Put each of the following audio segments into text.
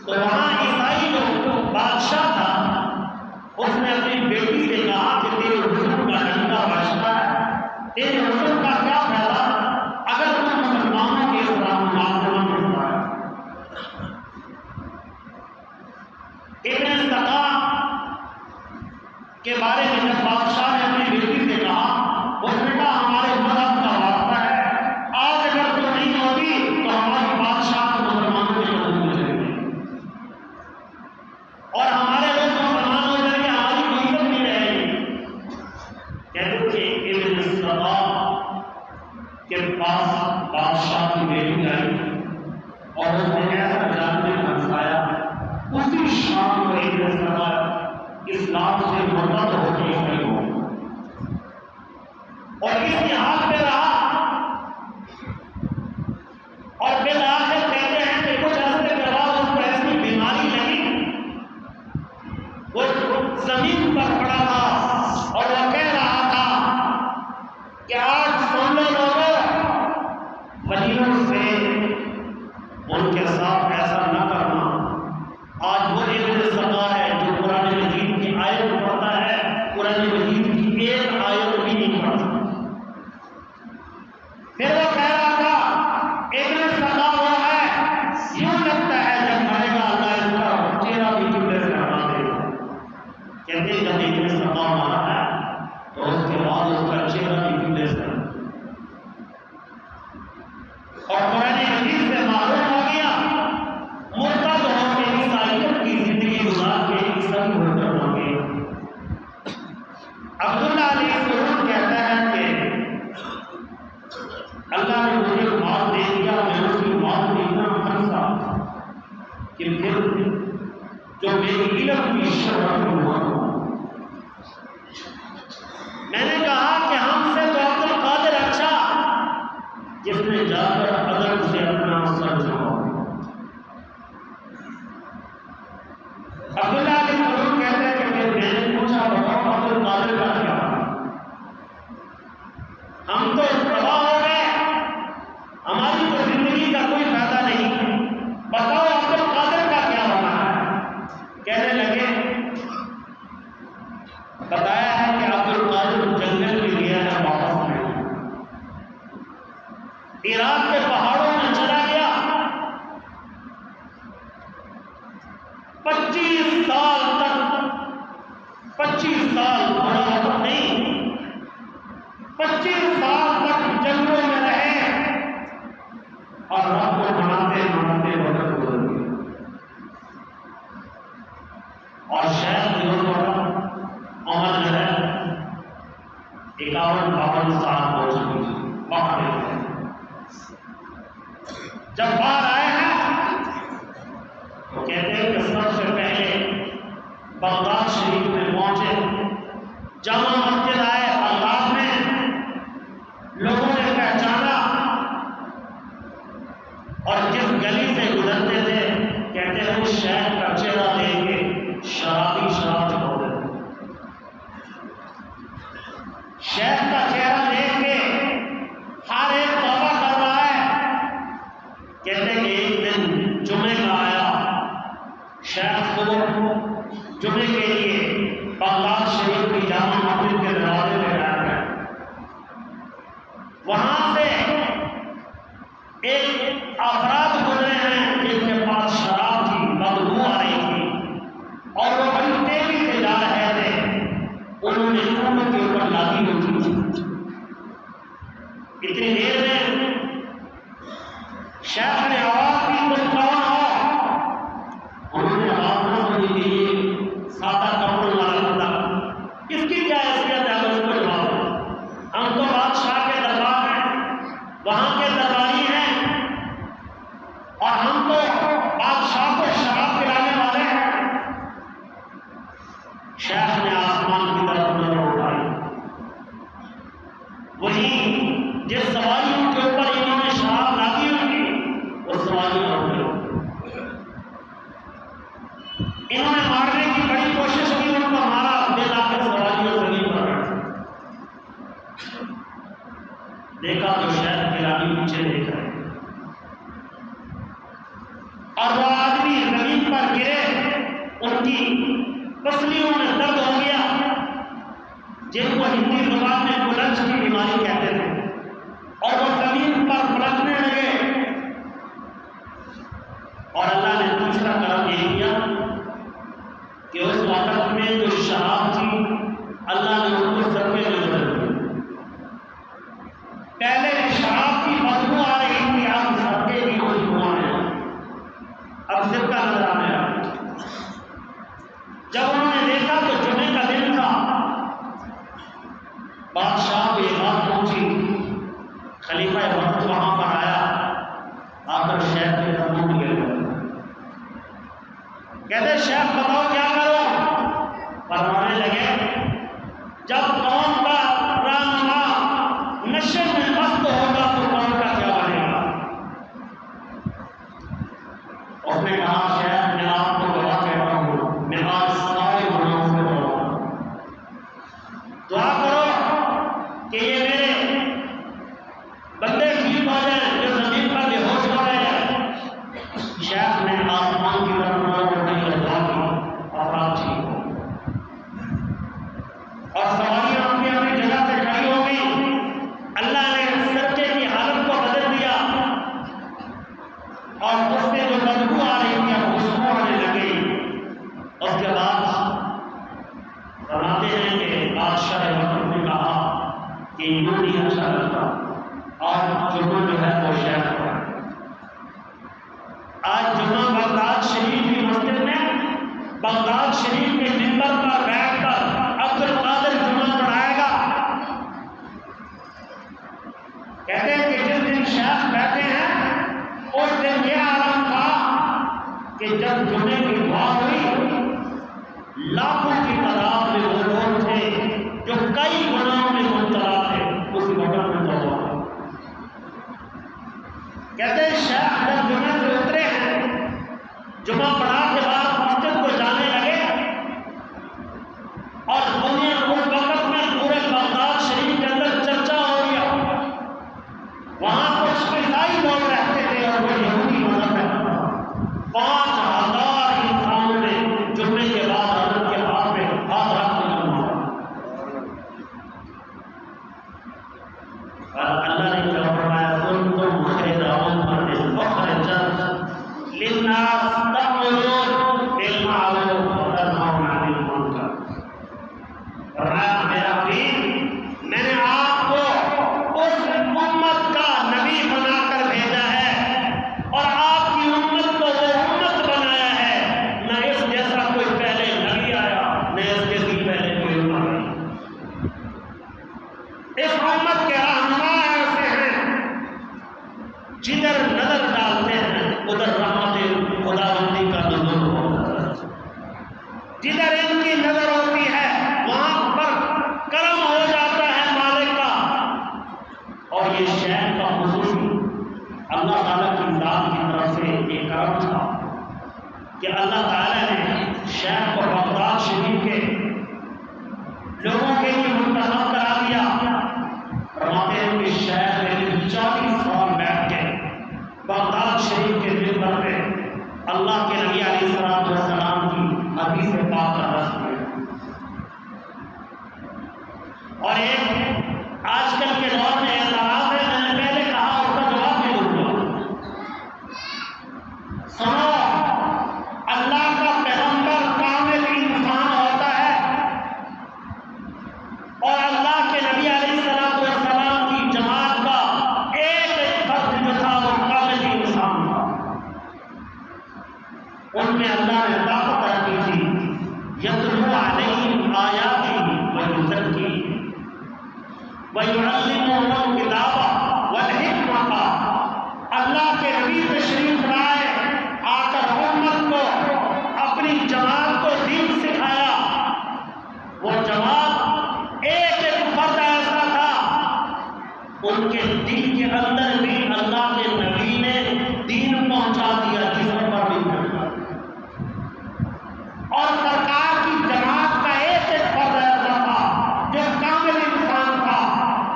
تو وہاں عیسائی جو بادشاہ تھا اس نے اپنی بیٹی سے کہا کہ تیرے حسن کا ڈنکا بجتا ہے، تیرے حسن کا کیا فائدہ اگر تم مسلمانوں کے اسلام نافرمان ہوتا ہے۔ ابن سقا کے بارے میں جب بادشاہ نے اپنی بیٹی سے کہا، اس نے کہا ہمارے مذہب کا واسطہ ہے، آج اگر تو نہیں ہوگی تو ہماری بادشاہ کو مسلمانوں کے قدم میں چلے گی اور ہمارے لوگ مسلمان ہو جائیں گے، ہماری کوئی عزت نہیں رہے گی۔ کہتے کہ ابن سقا کے پاس بادشاہ کی بیٹی آئی اور اس نے ایسا جاننے ہنسایا، اسی شام کو ابن سقا اسلام سے مرتد ہو کے عیسائی ہو اور اسی حال پہ رہا اور بالآخر کہتے ہیں کہ کچھ عرصے کے بعد اس کو ایسی بیماری لگی، وہ زمین پر پڑا تھا اور وہ کہہ رہا تھا کہ آج سن لو لوگوں، ولیوں سے ان کے ساتھ ایسا نہ کرنا۔ آج وہ ابن سقا ہے جو قرآن مجید کی آیت پڑھتا ہے، قرآن مجید کی ایک آیت بھی نہیں پڑھ سکتا۔ پھر وہ کہہ رہا تھا ابن سقا وہ ہے، یوں لگتا ہے جب مرے گا اللہ اس کا چہرہ بھی چولہے سے ہٹا دے گا۔ کہتے ہیں جب ابن سقا مرا ہے تو اس کے بعد اس کا چہرہ بھی چولہے سے ہٹا دے اور قرآن مجید سے معلوم ہو گیا مرتد ہو کے عیسائیت کی زندگی گزار کے عیسائی مرتد ہو گئے۔ عبداللہ علی سرور کہتا ہے کہ اللہ نے مجھے مال دے دیا، میں اس کی مال میں اتنا ہنسا کہ پھر جو میری علم کی شرح ہوا، میں نے کہا کہ ہم سے تو عبد القادر اچھا جس نے جا کر ادب سے اپنا سر جھکایا۔ عبداللہ علی سرور کہتے ہیں کہ پھر میں نے پوچھا بتاؤ عبد القادر کا کیا؟ ہم تو تباہ ہو گئے، ہماری تو زندگی کا کوئی فائدہ نہیں، بتاؤ عبد القادر کا کیا ہونا ہے؟ کہنے لگے بتایا ہے کہ عبد القادر جنگل میں گیا ہے، واپس نہیں، عراق کے پہاڑوں میں چلا گیا، 25 سال تک، 25 سال بڑا وقت نہیں، 25 سال تک جنگلوں میں رہے اور رب کو مناتے مناتے وقت گزر گیا۔ اور شاید عمر جو ہے 51-52 سال ہو چکی تھی، باہر گئے۔ جب باہر آئے ہیں تو کہتے ہیں کہ سب سے پہلے بغداد شریف میں پہنچے، جامع مسجد آئے، بغداد میں لوگوں نے پہچانا اور جس گلی سے گزرتے تھے کہتے ہیں اس شہر کا چہرہ دیکھ کے شرابی شراب چھوڑ دیتے، شہر کا چہرہ دیکھ کے ہر ایک توبہ کر رہا ہے۔ کہتے ہیں کہ ایک دن جمعے کا آیا، شیخ صبح جمعے کے لیے بغداد شریف کی جامع مسجد کے دروازے پہ بیٹھ گئے۔ وہاں سے ایک افراد گزرے ہیں جن کے پاس شراب کی بدبو آ رہی تھی اور وہ بڑی تیزی سے جا رہے تھے، انہوں نے اونٹ کے اوپر لادی ہوئی تھی۔ اتنی دیر میں شیخ نے آواز کی تم کون ہو؟ انہوں نے آواز نہ سنی کہ یہ سادہ کپڑوں والا بندہ، اس کی کیا حیثیت ہے؟ اس کو جواب دو، ہم تو بادشاہ کے دربار ہیں، وہاں کے درباری ہیں اور ہم تو بادشاہ کو شراب پلانے والے ہیں۔ شیخ نے آسمان کی طرف نظر اٹھائی، وہی جس سواریوں کے اوپر انہوں نے شراب لادی ہوئی اس سواریوں پر انہوں نے مارنے کی بڑی کوشش کی، ان کو مارا، بالآخر سواریوں زمین پر بیٹھے۔ دیکھا تو شہر کے رانی پیچھے دیکھ رہے اور وہ آدمی زمین پر ان کی پسلیوں میں درد ہو گیا، جن کو ہندی زبان میں کلچ کی بیماری کہتے تھے، اور وہ زمین پر پلٹنے لگے۔ اور اللہ نے دوسرا کرم یہ کیا کہ اس وقت میں جو شراب تھی اللہ نے ان کو سرکے میں بدل دی۔ پہلے شراب کی بدبو آ رہی تھی، اب سرکے کی خوشبو آ رہی ہے، اب سرکہ نظر آنے لگا۔ جب انہوں نے دیکھا تو جمعے کا دن تھا، بادشاہ کو یہ بات پہنچی، خلیفہ وقت وہاں پر آیا، آ کر شیخ کے قدموں کے لگا، کہتے شیخ بتاؤ کیا کرو؟ فرمانے لگے جب قوم کا رہنما نشے میں مست ہوگا تو قوم کا کیا بنے گا؟ اس نے کہا شیخ میں آپ کو دعا کہتا ہوں، میں آج سارے گناہوں سے دعا کرو کہ یہ میرے بندے ٹھیک ہو جائیں جو زمین پر بے ہوش ہو رہے ہیں۔ شیخ نے آسمان کی طرف اور سواریاں اپنی اپنی جگہ سے کھڑی ہو گئی۔ اللہ نے سرکے کی حالت کو بدل دیا اور اس سے جو بدبو آ رہی تھی اب خوشبو آنے لگی۔ اس کے بعد فرماتے ہیں کہ بادشاہ وقت نے کہا کہ یوں نہیں اچھا لگتا، اور جمعہ جو ہے وہ شیخ ہوا۔ آج جمعہ بغداد شریف کی مسجد میں، بغداد شریف کے ممبر پر بیٹھ کر عبد القادر جمعہ پڑھائے گا۔ کہتے ہیں کہ جس دن شیخ بیٹھے ہیں اس دن یہ عالم تھا کہ جب جمعے کی دعا ہوئی، لاکھوں کی تعداد میں وہ لوگ تھے جو کئی گناہوں میں مبتلا تھے، اسی وقت میں توبہ۔ کہتے ہیں شیخ جب جمعے سے اترے ہیں، جمعہ پڑھا کے بعد مسجد کو جانے لگے، اور دنیا اس وقت میں پورے بغداد شریف کے اندر چرچا ہو گیا۔ وہاں کچھ عیسائی لوگ رہتے تھے اور وہ یہودی مذہب رہتا تھا۔ 5000 انسانوں نے جمعے کے بعد حضرت کے ہاتھ میں ہاتھ رکھ کے جمعہ پڑھا۔ اور اللہ نے کیا فرمایا؟ کنتم خیر امة اخرجت للناس تأمرون بالمعروف وتنهون عن المنکر۔ فرمایا میرا دین، میں نے آپ کو اس امت کا نبی بنا کر بھیجا ہے، اور آپ کی امت کو وہ امت بنایا ہے، نہ اس جیسا کوئی پہلے نبی آیا، نہ اس جیسی پہلے کوئی امت آئی۔ اس امت کے رہنما ایسے ہیں جدھر نظر ڈالتے ہیں ادھر رحمت خداوندی کا نزول ہوتا ہے، جدھر ان کی نظر ہوتی ہے وہاں پر کرم ہو جاتا ہے مالک کا۔ اور یہ شیخ کا خصوصی اللہ تعالیٰ کی ذات کی طرف سے ایک کرم تھا کہ اللہ تعالیٰ نے شیخ کو بغداد شریف کے لوگوں کے لیے منتخب کرا دیا۔ فرماتے ہیں کہ شیخ نے 40 سال بیٹھ کے بغداد شریف کے ممبر پہ اللہ کے نبی علیہ الصلوۃ والسلام کی حدیث پاک کا درس دیا۔ اور ایک آج کل کے دور میں اعتراض ہے، میں نے پہلے کہا اس کا جواب نہیں دوں گا۔ سنو، اللہ کا پیغمبر کامل انسان ہوتا ہے، اور اللہ کے نبی علیہ الصلوۃ والسلام کی جماعت کا ایک فرد جو تھا وہ کامل انسان تھا۔ ان میں اللہ نے طاقت رکھی تھی، یتلو علیہم آیاتہ ویزکیہم ویعلمہم الکتاب والحکمۃ۔ اللہ کے نبی تشریف لائے، آ کر امت کو، اپنی جماعت کو دین سکھایا۔ وہ جماعت ایک ایک فرد ایسا تھا، ان کے دل کے اندر بھی اللہ کے نبی نے دین پہنچا دیا، جسم پر بھی پہنچا دیا۔ اور سرکار کی جماعت کا ایک ایک فرد ایسا تھا جو کامل انسان تھا،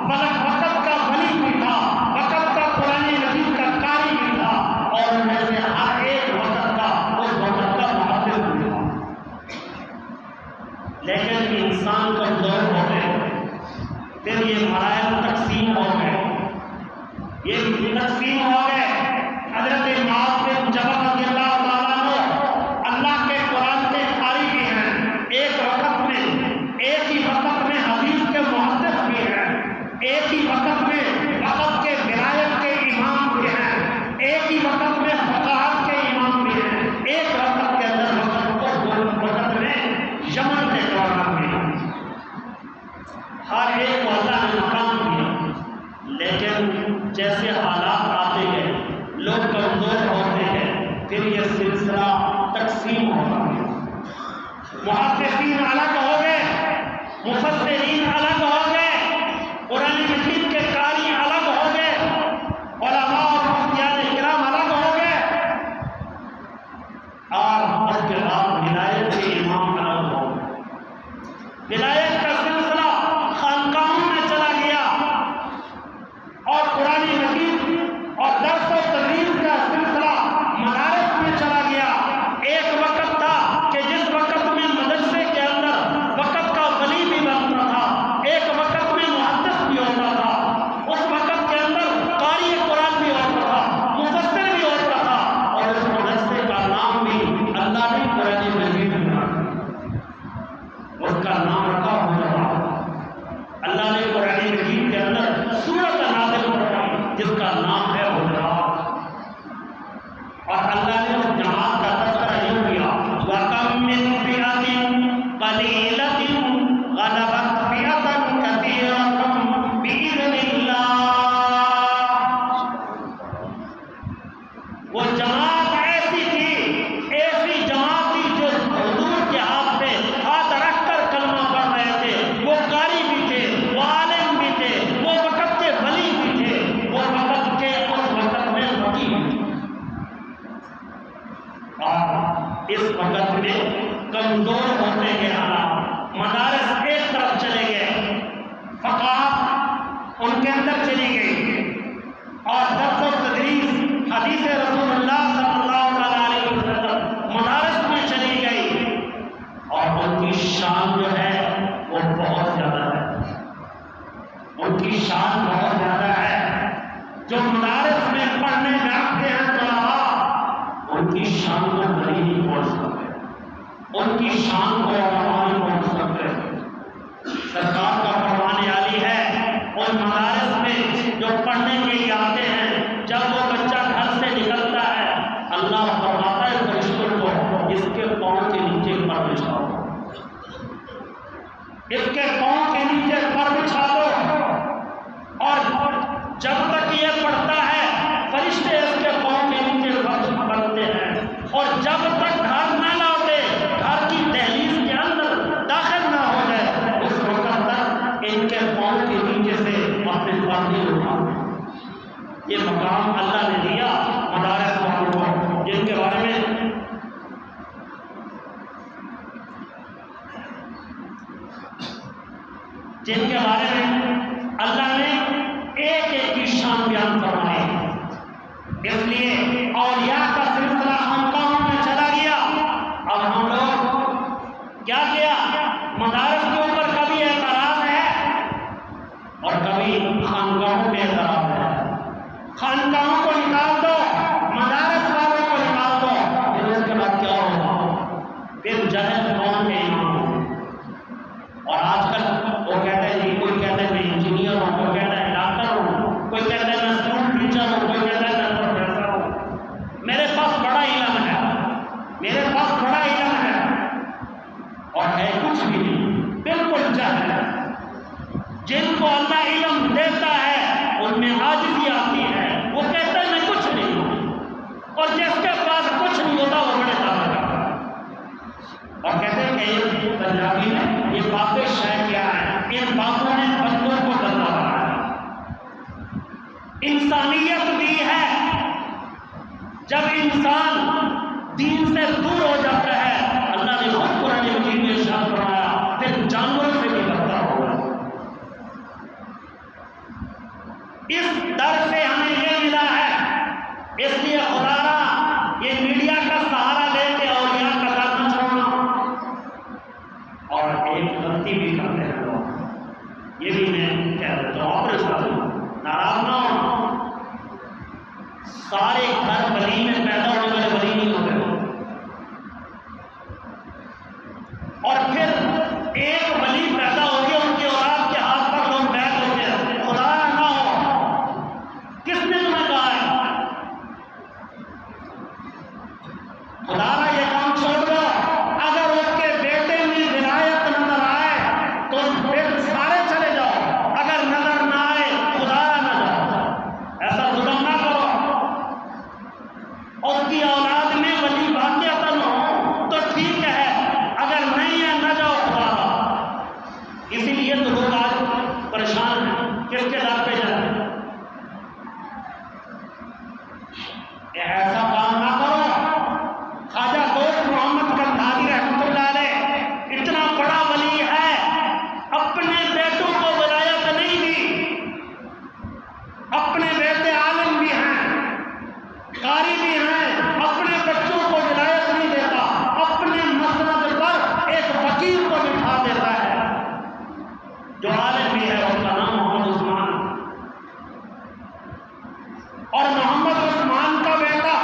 وقت کا ولی بھی تھا، وقت کا قرآن مجید کا قاری بھی تھا، اور ان میں سے ایمان کمزور ہو گئے، پھر یہ مراحل تقسیم ہو گئے، یہ تقسیم ہو گئے۔ حضرت معاذ بن جبل رضی اللہ تعالیٰ عنہ اللہ کے قرآن کے قاری بھی ہیں، ایک ہی وقت میں حدیث کے محدث بھی ہیں، ایک ہی وقت میں وقت کے ولایت کے امام بھی ہیں، ایک ہی وقت میں فقاہت کے امام بھی ہیں، ایک وقت کے اندر وقت میں یمن کے دوران بھی ہیں۔ ہر ایک کو اللہ نے مقام دیا، لیکن جیسے حالات آتے گئے، لوگ کمزور ہوتے ہیں، پھر یہ سلسلہ تقسیم ہوتا ہے۔ محدثین الگ ہو گئے، مفسرین الگ ہو گئے، قرآن مجید کے قاری الگ ہو گئے، علماء اور مفتیان کرام الگ ہو گئے، اور اس کے بعد ولایت کے امام الگ ہو گئے۔ ولایت کا سلسلہ خانقاہوں میں چلا گیا، اور قرآن مجید اور درس و تدریس کا سلسلہ مدارس میں چلا گیا۔ ایک وقت تھا کہ جس وقت میں مدرسے کے اندر وقت کا ولی بھی بنتا تھا، ایک وقت میں محدث بھی ہوتا تھا، اس وقت کے اندر قاری قرآن بھی ہوتا تھا، مفسر بھی ہوتا تھا، اور اس مدرسے کا نام بھی اللہ نے قرآن مجید میں رکھا، اس کا نام رکھا ہوا۔ اللہ نے قرآن مجید کے اندر سورت نازل فرمائی جس کا نام ہے حجرات، اور اللہ نے اس جماعت کا تذکرہ یوں کیا، وَكَم مِّن فِئَةٍ قَلِيلَةٍ غَلَبَتْ فِئَةً كَثِيرَةً بِإِذْنِ اللَّهِ۔ وہ جماعت ایسی تھی، ایسی جماعت تھی جو حضور کے ہاتھ پہ ہاتھ رکھ کر کلمہ پڑھ رہے تھے، وہ قاری بھی تھے، وہ عالم بھی تھے، وہ وقت کے ولی بھی تھے، وہ وقت کے اس وقت میں فقیہ بھی تھے، اور اس وقت میں کمزور ہوتے گئے حالات، مدارس ایک طرف چلے گئے، فقاہت ان کے اندر چلی گئی، اور درس و تدریس حدیث رسول اللہ صلی اللہ علیہ وسلم مدارس میں چلی گئی، اور ان کی شان جو ہے وہ بہت زیادہ ہے، ان کی شان بہت زیادہ ہے۔ جو مدارس میں پڑھنے بیٹھتے ہیں طلباء، ان کی شان کو نہیں پہنچ سکتے، ان کی شان کو نہیں پہنچ سکتے۔ سرکار کا فرمان عالی ہے، ان مدارس میں جو پڑھنے کے لیے آتے ہیں، جب وہ بچہ گھر سے نکلتا ہے، اللہ فرماتا ہے فرشتوں کو اس کے پاؤں کے نیچے پر بچھا دو، اس کے پاؤں کے نیچے پر بچھا دو، اور جب تک یہ پڑھتا ہے فرشتے اس کے پاؤں کے نیچے فرش بنتے ہیں، اور جب تک گھر نہ لوٹے، گھر کی دہلیز کے اندر داخل نہ ہو جائے، اس وقت تک ان کے پاؤں کے نیچے سے اپنے پردے اٹھاتے ہیں۔ یہ مقام اللہ نے دیا مدارس والوں کو، جن کے بارے میں اللہ نے ایک ایک کی شان بیان فرمائی۔ اس لیے اولیاء کا سلسلہ خانقاہوں میں چلا گیا۔ اب ہم لوگ کیا کیا؟ مدارس کے اوپر کبھی اعتراض ہے اور کبھی خانقاہوں پہ اعتراض ہے۔ خانقاہوں کو نکال دو، مدارس والوں کو نکال دو، پھر اس کے بعد کیا ہوگا؟ پھر جہل قوم کے امام ہوں۔ اور آج کل وہ کہتے ہیں جی، کوئی کہتے ہیں میں انجینئر ہوں، کوئی کہتا ہے ڈاکٹر ہوں، کوئی کہتا ہے میں اسکول ٹیچر ہوں، کوئی کہتا ہے میں پروفیسر ہوں، میرے پاس بڑا علم ہے، میرے پاس بڑا علم ہے، اور ہے کچھ بھی نہیں، بالکل جہل ہے۔ جن کو اللہ علم دیتا ہے ان میں عاجزی آتی ہے، وہ کہتے ہیں میں کچھ نہیں ہوں، اور جس کے پاس کچھ نہیں ہوتا وہ بڑے دعوے کرتا ہے، اور کہتے ہیں کہ یہ پنجابی میں یہ باتیں شے کیا ہے، ان باتوں نے بندوں کو بدلا رہا ہے۔ انسانیت دی ہے، جب انسان دین سے دور ہو جاتا ہے، اللہ نے خود قرآن مجید میں ارشاد فرمایا پھر جانوروں سے بھی بدتر ہوگا۔ اس در سے ہمیں یہ ملا ہے، اس لیے خدا را یہ میڈیا کا سہارا لے کے اولیاء کا در نہ چھوڑنا، اور ایک غلطی بھی کرتے ہیں لوگ، یہ بھی میں کہہ دیتا ہوں. اور اس کا ناراض نہ ہو، سارے گھر ولی میں پیدا ہونے والے ولی نہیں ہوتے، اور پھر ایک ولی پیدا ہو گیا ان کی اولاد کے ہاتھ پر لوگ بیٹھ ہوتے ہیں. خدا نہ ہو، کس نے تمہیں کہا ہے؟ خدا نہ یہ کام چھوڑ دو. اگر اس کے بیٹے میں ولایت نظر آئے تو پھر سارے چلے جاؤ، اگر نظر نہ آئے خدا نہ جاؤ. ایسا ظلم نہ کرو. اس کی اولاد میں ولی واقعہ نہ ہو تو ٹھیک ہے، اگر نہیں ہے نہ جاؤ خدا. اسی لیے تو لوگ آج پریشان ہیں، کس کے در پہ جائیں. ایسا کام نہ کرو. خواجہ دوست محمد قندھاری رحمۃ اللہ علیہ اتنا بڑا ولی ہے، اپنے بیٹوں کو ولایت نہیں دی. اپنے بیٹے عالم بھی ہیں، قاری بھی ہیں، اپنے بچوں کو ولایت نہیں دیتا. اپنے مسند پر ایک فقیر کو بٹھا دیتا ہے جو عالم بھی ہے، اس کا نام محمد عثمان. اور محمد عثمان کا بیٹا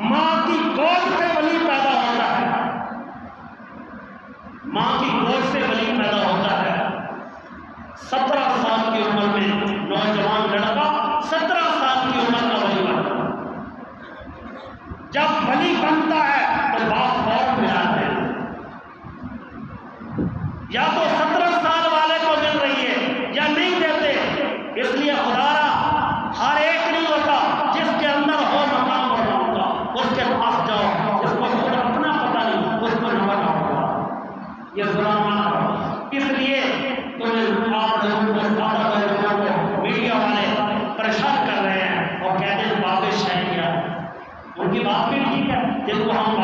ماں کی گود سے ولی پیدا ہوتا ہے. ماں کی گود سے ولی پیدا ہوتا ہے. 17 سال کی عمر میں نوجوان لڑکا 17 سال کی عمر کا ولی بنتا ہے. جب ولی بنتا ہے تو باپ فوت میں آتے ہیں. یا تو 17 سال والے کو مل رہی ہے یا نہیں دیتے. اس لیے خدا ہر ایک نہیں ہوتا جس کے اندر ہو مقام اور ہوگا اس کے پاس جاؤ. جس کو خود اپنا پتہ نہیں اس کو نمبر ہوگا. یہ ظلم نہ کرو. اس لیے تمہیں آپ لوگوں کو زیادہ لوگوں کو میڈیا والے پریشان کر رہے ہیں اور کہتے ہیں باتیں شہریہ. ان کی بات بھی ٹھیک ہے، جن کو ہم